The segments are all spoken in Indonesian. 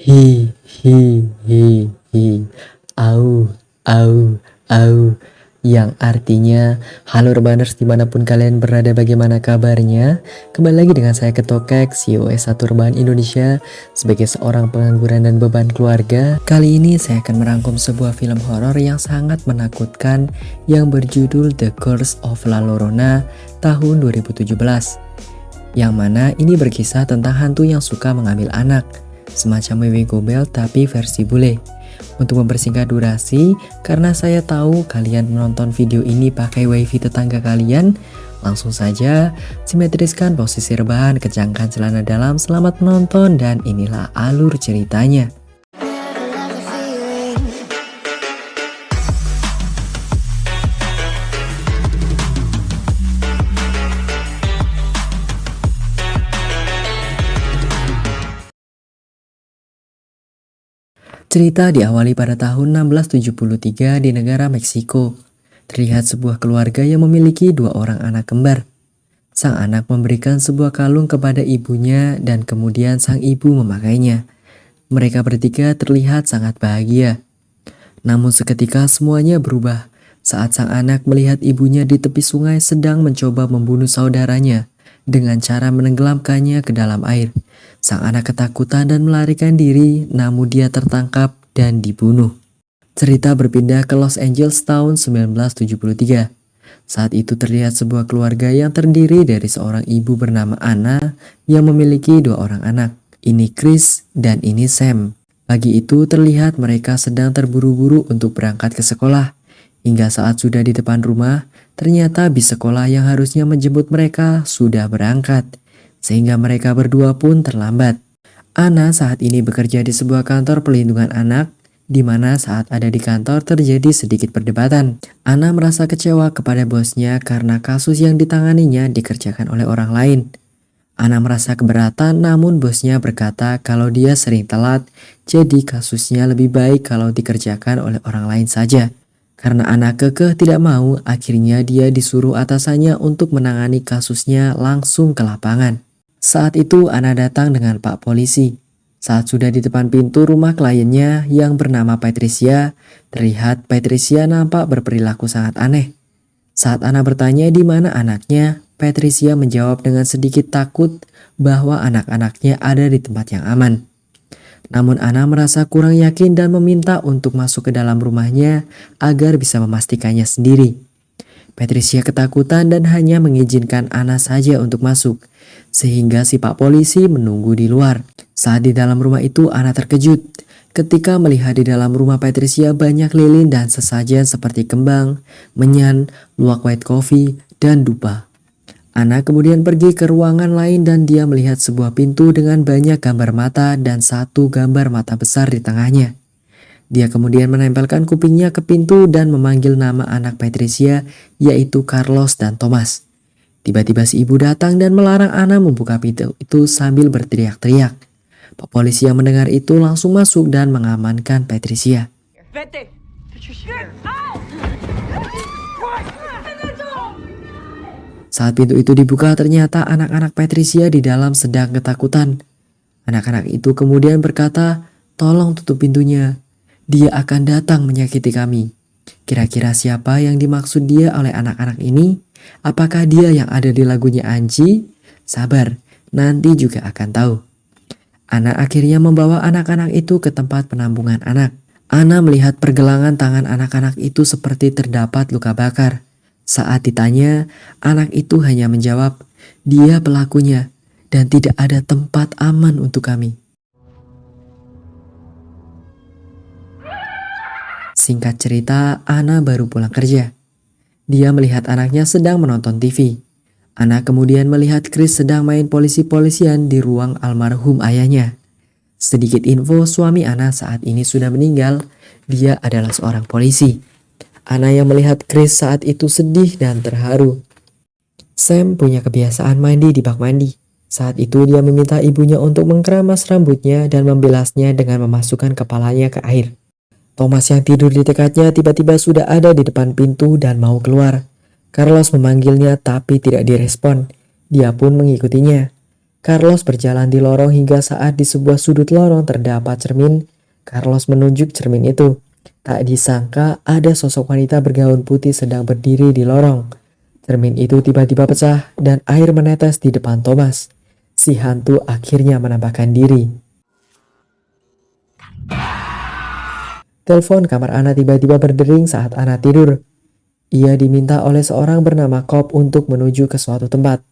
Hi, hi, hi, hi, au, au, au, yang artinya, halo Urbaners dimanapun kalian berada, bagaimana kabarnya? Kembali lagi dengan saya Ketokek, CEO S1 Urban Indonesia, sebagai seorang pengangguran dan beban keluarga. Kali ini saya akan merangkum sebuah film horor yang sangat menakutkan yang berjudul The Curse of La Llorona tahun 2017. Yang mana ini berkisah tentang hantu yang suka mengambil anak, semacam wewe gombel tapi versi bule. Untuk mempersingkat durasi, karena saya tahu kalian menonton video ini pakai wifi tetangga kalian, langsung saja simetriskan posisi rebahan, kencangkan celana dalam, selamat menonton, dan inilah alur ceritanya. Cerita diawali pada tahun 1673 di negara Meksiko. Terlihat sebuah keluarga yang memiliki dua orang anak kembar. Sang anak memberikan sebuah kalung kepada ibunya dan kemudian sang ibu memakainya. Mereka bertiga terlihat sangat bahagia. Namun seketika semuanya berubah saat sang anak melihat ibunya di tepi sungai sedang mencoba membunuh saudaranya dengan cara menenggelamkannya ke dalam air. Sang anak ketakutan dan melarikan diri, namun dia tertangkap dan dibunuh. Cerita berpindah ke Los Angeles tahun 1973. Saat itu terlihat sebuah keluarga yang terdiri dari seorang ibu bernama Anna yang memiliki dua orang anak. Ini Chris dan ini Sam. Pagi itu terlihat mereka sedang terburu-buru untuk berangkat ke sekolah. Hingga saat sudah di depan rumah, ternyata bis sekolah yang harusnya menjemput mereka sudah berangkat. Sehingga mereka berdua pun terlambat. Anna saat ini bekerja di sebuah kantor pelindungan anak, di mana saat ada di kantor terjadi sedikit perdebatan. Anna merasa kecewa kepada bosnya karena kasus yang ditanganinya dikerjakan oleh orang lain. Anna merasa keberatan, namun bosnya berkata kalau dia sering telat, jadi kasusnya lebih baik kalau dikerjakan oleh orang lain saja. Karena Anna kekeh tidak mau, akhirnya dia disuruh atasannya untuk menangani kasusnya langsung ke lapangan. Saat itu Anna datang dengan Pak Polisi. Saat sudah di depan pintu rumah kliennya yang bernama Patricia, terlihat Patricia nampak berperilaku sangat aneh. Saat Anna bertanya di mana anaknya, Patricia menjawab dengan sedikit takut bahwa anak-anaknya ada di tempat yang aman. Namun Anna merasa kurang yakin dan meminta untuk masuk ke dalam rumahnya agar bisa memastikannya sendiri. Patricia ketakutan dan hanya mengizinkan Anna saja untuk masuk, sehingga si Pak Polisi menunggu di luar. Saat di dalam rumah itu Anna terkejut ketika melihat di dalam rumah Patricia banyak lilin dan sesajen seperti kembang, menyan, luwak white coffee, dan dupa. Anna kemudian pergi ke ruangan lain dan dia melihat sebuah pintu dengan banyak gambar mata dan satu gambar mata besar di tengahnya. Dia kemudian menempelkan kupingnya ke pintu dan memanggil nama anak Patricia, yaitu Carlos dan Thomas. Tiba-tiba si ibu datang dan melarang Anna membuka pintu itu sambil berteriak-teriak. Pak Polisi yang mendengar itu langsung masuk dan mengamankan Patricia. Saat pintu itu dibuka, ternyata anak-anak Patricia di dalam sedang ketakutan. Anak-anak itu kemudian berkata, "Tolong tutup pintunya. Dia akan datang menyakiti kami." Kira-kira siapa yang dimaksud dia oleh anak-anak ini? Apakah dia yang ada di lagunya Anji? Sabar, nanti juga akan tahu. Anna akhirnya membawa anak-anak itu ke tempat penampungan anak. Anna melihat pergelangan tangan anak-anak itu seperti terdapat luka bakar. Saat ditanya, anak itu hanya menjawab, "Dia pelakunya dan tidak ada tempat aman untuk kami." Singkat cerita, Anna baru pulang kerja. Dia melihat anaknya sedang menonton TV. Anna kemudian melihat Chris sedang main polisi-polisian di ruang almarhum ayahnya. Sedikit info, suami Anna saat ini sudah meninggal. Dia adalah seorang polisi. Anna yang melihat Chris saat itu sedih dan terharu. Sam punya kebiasaan mandi di bak mandi. Saat itu dia meminta ibunya untuk mengkeramas rambutnya dan membilasnya dengan memasukkan kepalanya ke air. Thomas yang tidur di dekatnya tiba-tiba sudah ada di depan pintu dan mau keluar. Carlos memanggilnya tapi tidak direspon. Dia pun mengikutinya. Carlos berjalan di lorong hingga saat di sebuah sudut lorong terdapat cermin. Carlos menunjuk cermin itu. Tak disangka ada sosok wanita bergaun putih sedang berdiri di lorong. Cermin itu tiba-tiba pecah dan air menetes di depan Thomas. Si hantu akhirnya menampakkan diri. Telepon kamar Ana tiba-tiba berdering saat Ana tidur. Ia diminta oleh seorang bernama Cobb untuk menuju ke suatu tempat.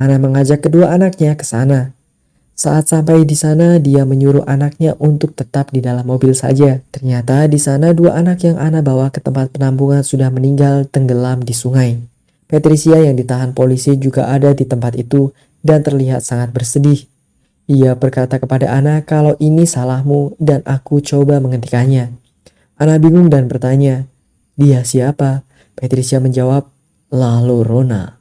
Ana mengajak kedua anaknya ke sana. Saat sampai di sana, dia menyuruh anaknya untuk tetap di dalam mobil saja. Ternyata di sana dua anak yang Ana bawa ke tempat penampungan sudah meninggal tenggelam di sungai. Patricia yang ditahan polisi juga ada di tempat itu dan terlihat sangat bersedih. Ia berkata kepada Ana kalau ini salahmu dan aku coba menghentikannya. Ana bingung dan bertanya, dia siapa? Patricia menjawab, lalu Rona.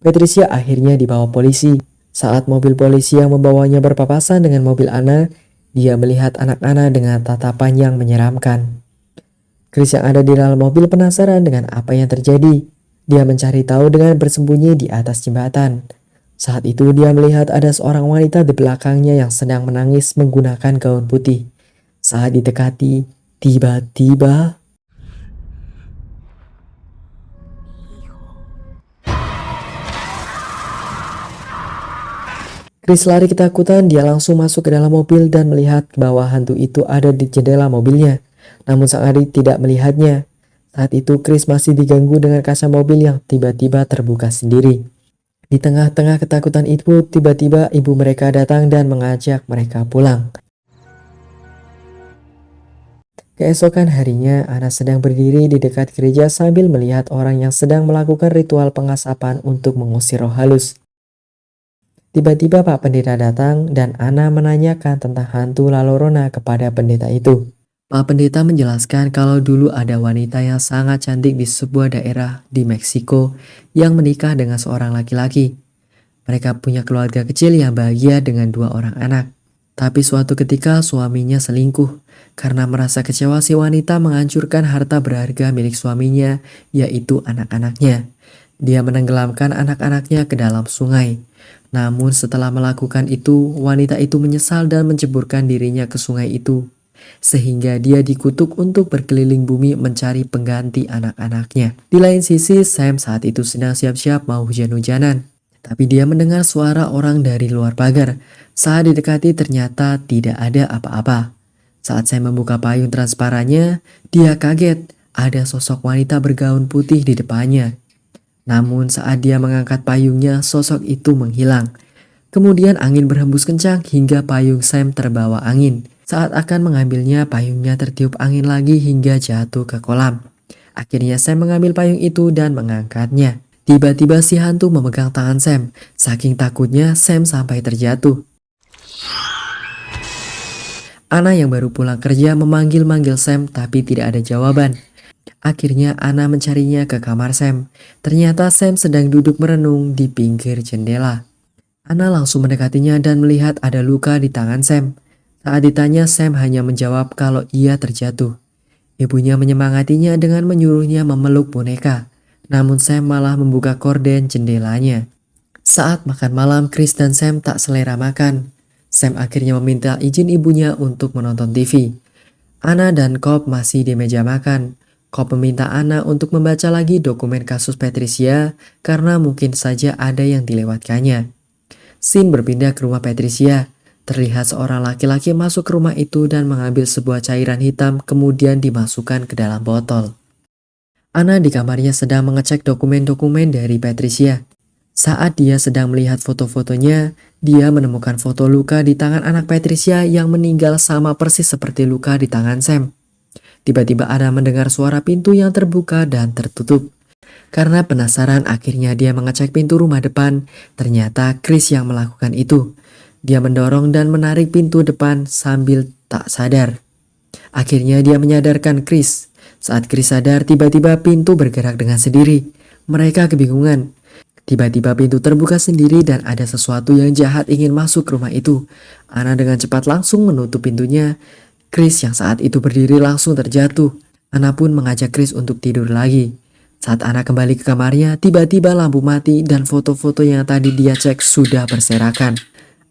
Patricia akhirnya dibawa polisi. Saat mobil polisi yang membawanya berpapasan dengan mobil Ana, dia melihat anak Ana dengan tatapan yang menyeramkan. Chris yang ada di dalam mobil penasaran dengan apa yang terjadi. Dia mencari tahu dengan bersembunyi di atas jembatan. Saat itu dia melihat ada seorang wanita di belakangnya yang sedang menangis menggunakan gaun putih. Saat didekati, tiba-tiba Chris lari ketakutan. Dia langsung masuk ke dalam mobil dan melihat bahwa hantu itu ada di jendela mobilnya. Namun sang adik tidak melihatnya. Saat itu Chris masih diganggu dengan kaca mobil yang tiba-tiba terbuka sendiri. Di tengah-tengah ketakutan itu, tiba-tiba ibu mereka datang dan mengajak mereka pulang. Keesokan harinya, Ana sedang berdiri di dekat gereja sambil melihat orang yang sedang melakukan ritual pengasapan untuk mengusir roh halus. Tiba-tiba Pak Pendeta datang dan Ana menanyakan tentang hantu La Llorona kepada pendeta itu. Pak Pendeta menjelaskan kalau dulu ada wanita yang sangat cantik di sebuah daerah di Meksiko yang menikah dengan seorang laki-laki. Mereka punya keluarga kecil yang bahagia dengan 2 orang anak. Tapi suatu ketika suaminya selingkuh. Karena merasa kecewa, si wanita menghancurkan harta berharga milik suaminya, yaitu anak-anaknya. Dia menenggelamkan anak-anaknya ke dalam sungai. Namun setelah melakukan itu, wanita itu menyesal dan menceburkan dirinya ke sungai itu. Sehingga dia dikutuk untuk berkeliling bumi mencari pengganti anak-anaknya. Di lain sisi, Sam saat itu sedang siap-siap mau hujan-hujanan. Tapi dia mendengar suara orang dari luar pagar. Saat didekati ternyata tidak ada apa-apa. Saat Sam membuka payung transparannya, dia kaget. Ada sosok wanita bergaun putih di depannya. Namun saat dia mengangkat payungnya, sosok itu menghilang. Kemudian angin berhembus kencang hingga payung Sam terbawa angin. Saat akan mengambilnya, payungnya tertiup angin lagi hingga jatuh ke kolam. Akhirnya Sam mengambil payung itu dan mengangkatnya. Tiba-tiba si hantu memegang tangan Sam. Saking takutnya Sam sampai terjatuh. Ana yang baru pulang kerja memanggil-manggil Sam tapi tidak ada jawaban. Akhirnya Ana mencarinya ke kamar Sam. Ternyata Sam sedang duduk merenung di pinggir jendela. Ana langsung mendekatinya dan melihat ada luka di tangan Sam. Saat ditanya, Sam hanya menjawab kalau ia terjatuh. Ibunya menyemangatinya dengan menyuruhnya memeluk boneka. Namun Sam malah membuka korden jendelanya. Saat makan malam, Chris dan Sam tak selera makan. Sam akhirnya meminta izin ibunya untuk menonton TV. Ana dan Cobb masih di meja makan. Cobb meminta Ana untuk membaca lagi dokumen kasus Patricia karena mungkin saja ada yang dilewatkannya. Scene berpindah ke rumah Patricia. Terlihat seorang laki-laki masuk ke rumah itu dan mengambil sebuah cairan hitam kemudian dimasukkan ke dalam botol. Ana di kamarnya sedang mengecek dokumen-dokumen dari Patricia. Saat dia sedang melihat foto-fotonya, dia menemukan foto luka di tangan anak Patricia yang meninggal sama persis seperti luka di tangan Sam. Tiba-tiba Ana mendengar suara pintu yang terbuka dan tertutup. Karena penasaran, akhirnya dia mengecek pintu rumah depan. Ternyata Chris yang melakukan itu. Dia mendorong dan menarik pintu depan sambil tak sadar. Akhirnya dia menyadarkan Chris. Saat Chris sadar, tiba-tiba pintu bergerak dengan sendiri. Mereka kebingungan. Tiba-tiba pintu terbuka sendiri dan ada sesuatu yang jahat ingin masuk ke rumah itu. Ana dengan cepat langsung menutup pintunya. Chris yang saat itu berdiri langsung terjatuh. Ana pun mengajak Chris untuk tidur lagi. Saat Ana kembali ke kamarnya, tiba-tiba lampu mati dan foto-foto yang tadi dia cek sudah berserakan.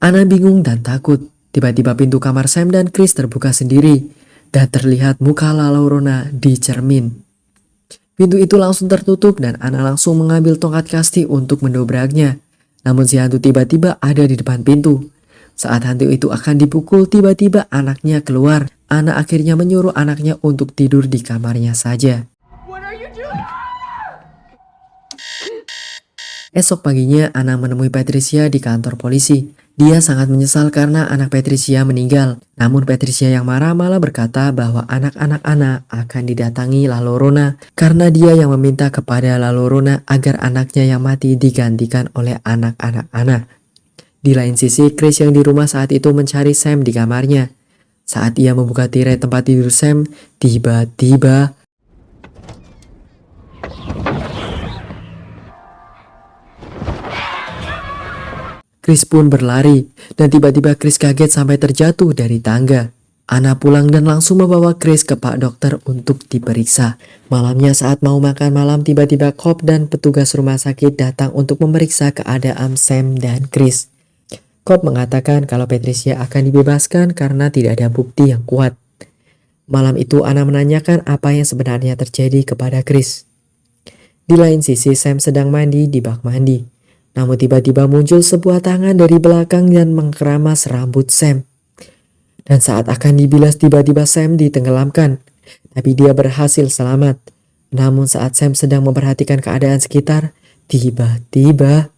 Anna bingung dan takut. Tiba-tiba pintu kamar Sam dan Chris terbuka sendiri dan terlihat muka Laurona di cermin. Pintu itu langsung tertutup dan Anna langsung mengambil tongkat kasti untuk mendobraknya. Namun si hantu tiba-tiba ada di depan pintu. Saat hantu itu akan dipukul, tiba-tiba anaknya keluar. Anna akhirnya menyuruh anaknya untuk tidur di kamarnya saja. Esok paginya, Anna menemui Patricia di kantor polisi. Dia sangat menyesal karena anak Patricia meninggal. Namun Patricia yang marah malah berkata bahwa anak-anak Anna akan didatangi La Llorona karena dia yang meminta kepada La Llorona agar anaknya yang mati digantikan oleh anak-anak Anna. Di lain sisi, Chris yang di rumah saat itu mencari Sam di kamarnya. Saat ia membuka tirai tempat tidur Sam, tiba-tiba Chris pun berlari, dan tiba-tiba Chris kaget sampai terjatuh dari tangga. Anna pulang dan langsung membawa Chris ke Pak Dokter untuk diperiksa. Malamnya saat mau makan malam, tiba-tiba Cop dan petugas rumah sakit datang untuk memeriksa keadaan Sam dan Chris. Cop mengatakan kalau Patricia akan dibebaskan karena tidak ada bukti yang kuat. Malam itu Anna menanyakan apa yang sebenarnya terjadi kepada Chris. Di lain sisi, Sam sedang mandi di bak mandi. Namun tiba-tiba muncul sebuah tangan dari belakang dan mengkeramas rambut Sam. Dan saat akan dibilas, tiba-tiba Sam ditenggelamkan. Tapi dia berhasil selamat. Namun saat Sam sedang memperhatikan keadaan sekitar, tiba-tiba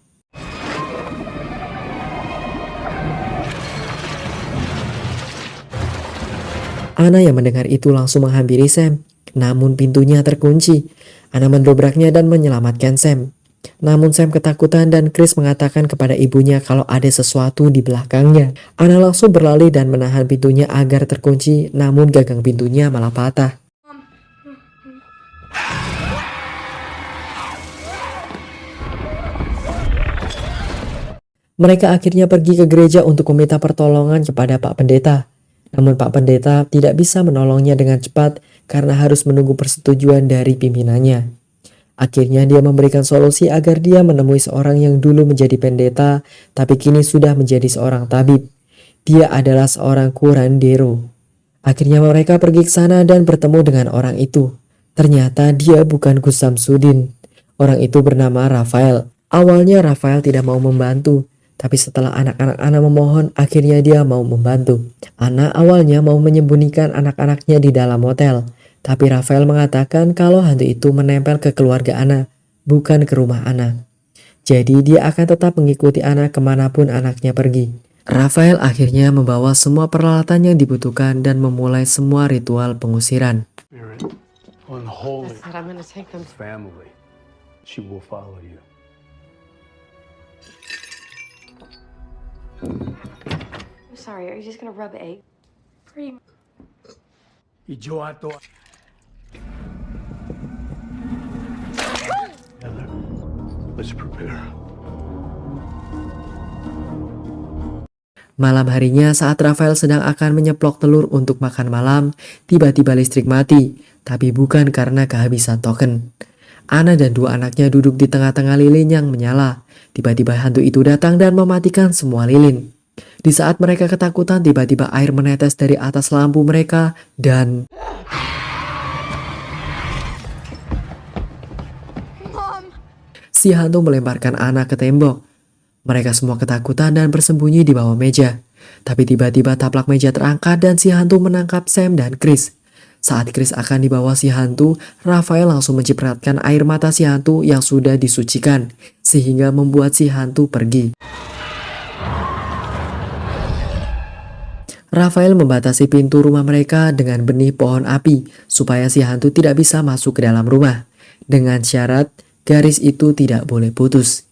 Anna yang mendengar itu langsung menghampiri Sam. Namun pintunya terkunci. Anna mendobraknya dan menyelamatkan Sam. Namun Sam ketakutan dan Chris mengatakan kepada ibunya kalau ada sesuatu di belakangnya. Anna langsung berlari dan menahan pintunya agar terkunci, namun gagang pintunya malah patah. Mereka akhirnya pergi ke gereja untuk meminta pertolongan kepada Pak Pendeta. Namun Pak Pendeta tidak bisa menolongnya dengan cepat karena harus menunggu persetujuan dari pimpinannya. Akhirnya dia memberikan solusi agar dia menemui seorang yang dulu menjadi pendeta, tapi kini sudah menjadi seorang tabib. Dia adalah seorang curandero. Akhirnya mereka pergi ke sana dan bertemu dengan orang itu. Ternyata dia bukan Gus Samsudin. Orang itu bernama Rafael. Awalnya Rafael tidak mau membantu, tapi setelah anak-anak Anna memohon, akhirnya dia mau membantu. Anna awalnya mau menyembunyikan anak-anaknya di dalam hotel. Tapi Rafael mengatakan kalau hantu itu menempel ke keluarga Anna, bukan ke rumah Anna. Jadi dia akan tetap mengikuti Anna kemanapun anaknya pergi. Rafael akhirnya membawa semua peralatan yang dibutuhkan dan memulai semua ritual pengusiran. Malam harinya saat Rafael sedang akan menyeplok telur untuk makan malam, tiba-tiba listrik mati, tapi bukan karena kehabisan token. Anna dan dua anaknya duduk di tengah-tengah lilin yang menyala. Tiba-tiba hantu itu datang dan mematikan semua lilin. Di saat mereka ketakutan, tiba-tiba air menetes dari atas lampu mereka dan si hantu melemparkan Anna ke tembok. Mereka semua ketakutan dan bersembunyi di bawah meja. Tapi tiba-tiba taplak meja terangkat dan si hantu menangkap Sam dan Chris. Saat Chris akan dibawa si hantu, Rafael langsung mencipratkan air mata si hantu yang sudah disucikan, sehingga membuat si hantu pergi. Rafael membatasi pintu rumah mereka dengan benih pohon api, supaya si hantu tidak bisa masuk ke dalam rumah. Dengan syarat, garis itu tidak boleh putus.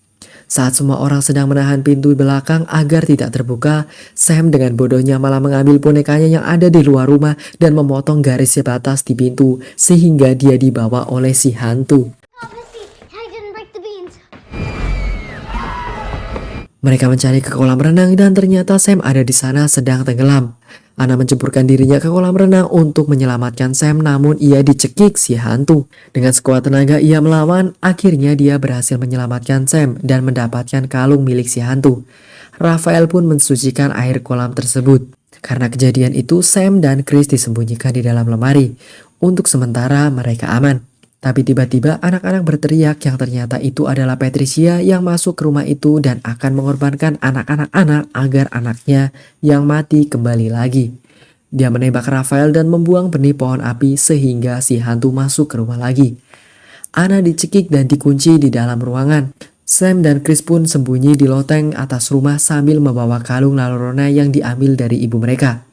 Saat semua orang sedang menahan pintu belakang agar tidak terbuka, Sam dengan bodohnya malah mengambil bonekanya yang ada di luar rumah dan memotong garis sebatas di pintu sehingga dia dibawa oleh si hantu. Mereka mencari ke kolam renang dan ternyata Sam ada di sana sedang tenggelam. Ana mencemplungkan dirinya ke kolam renang untuk menyelamatkan Sam, namun ia dicekik si hantu. Dengan sekuat tenaga ia melawan, akhirnya dia berhasil menyelamatkan Sam dan mendapatkan kalung milik si hantu. Rafael pun mensucikan air kolam tersebut. Karena kejadian itu, Sam dan Chris disembunyikan di dalam lemari. Untuk sementara mereka aman. Tapi tiba-tiba anak-anak berteriak yang ternyata itu adalah Patricia yang masuk ke rumah itu dan akan mengorbankan anak-anak agar anaknya yang mati kembali lagi. Dia menembak Rafael dan membuang benih pohon api sehingga si hantu masuk ke rumah lagi. Ana dicekik dan dikunci di dalam ruangan. Sam dan Chris pun sembunyi di loteng atas rumah sambil membawa kalung Lalorona yang diambil dari ibu mereka.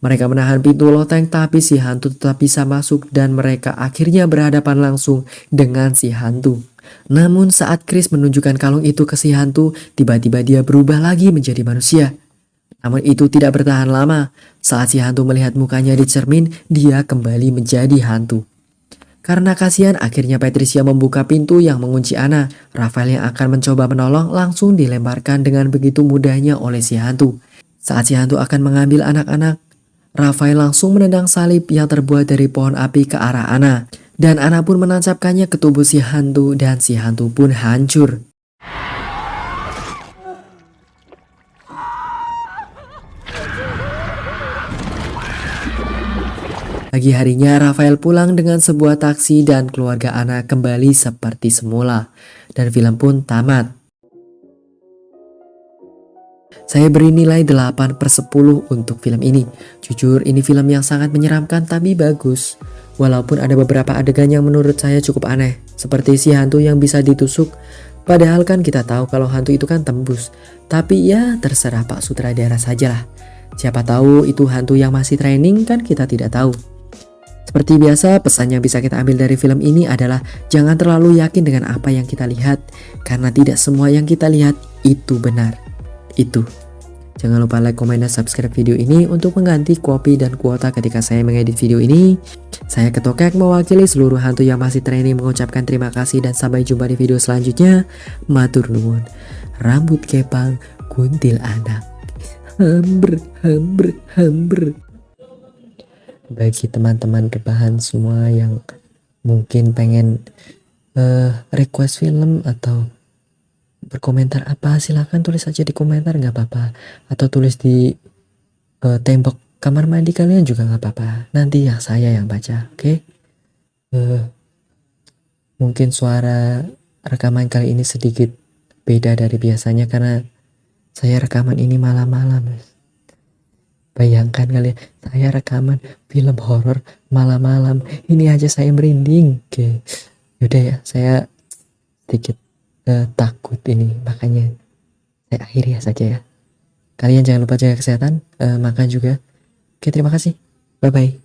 Mereka menahan pintu loteng tapi si hantu tetap bisa masuk dan mereka akhirnya berhadapan langsung dengan si hantu. Namun saat Chris menunjukkan kalung itu ke si hantu, tiba-tiba dia berubah lagi menjadi manusia. Namun itu tidak bertahan lama. Saat si hantu melihat mukanya di cermin, dia kembali menjadi hantu. Karena kasihan, akhirnya Patricia membuka pintu yang mengunci Ana. Rafael yang akan mencoba menolong langsung dilemparkan dengan begitu mudahnya oleh si hantu. Saat si hantu akan mengambil anak-anak, Rafael langsung menendang salib yang terbuat dari pohon api ke arah Ana. Dan Ana pun menancapkannya ke tubuh si hantu dan si hantu pun hancur. Pagi harinya Rafael pulang dengan sebuah taksi dan keluarga Ana kembali seperti semula. Dan film pun tamat. Saya beri nilai 8/10 untuk film ini. Jujur ini film yang sangat menyeramkan tapi bagus. Walaupun ada beberapa adegan yang menurut saya cukup aneh. Seperti si hantu yang bisa ditusuk. Padahal kan kita tahu kalau hantu itu kan tembus. Tapi ya terserah Pak Sutradara sajalah. Siapa tahu itu hantu yang masih training, kan kita tidak tahu. Seperti biasa, pesan yang bisa kita ambil dari film ini adalah jangan terlalu yakin dengan apa yang kita lihat. Karena tidak semua yang kita lihat itu benar. Itu. Jangan lupa like, komen, dan subscribe video ini untuk mengganti kopi dan kuota ketika saya mengedit video ini. Saya Ketokek mewakili seluruh hantu yang masih training mengucapkan terima kasih dan sampai jumpa di video selanjutnya. Matur nuwun. Rambut kepang, kuntil anak. Hamber. Bagi teman-teman rebahan semua yang mungkin pengen request film atau berkomentar apa, silahkan tulis aja di komentar, nggak apa-apa, atau tulis di tembok kamar mandi kalian juga nggak apa-apa, nanti ya saya yang baca, oke? Mungkin suara rekaman kali ini sedikit beda dari biasanya karena saya rekaman ini malam-malam. Bayangkan kalian, saya rekaman film horor malam-malam, ini aja saya merinding. Oke, yaudah ya, saya sedikit takut ini, makanya saya akhiri ya saja ya. Kalian jangan lupa jaga kesehatan, makan juga. Oke, terima kasih, bye bye.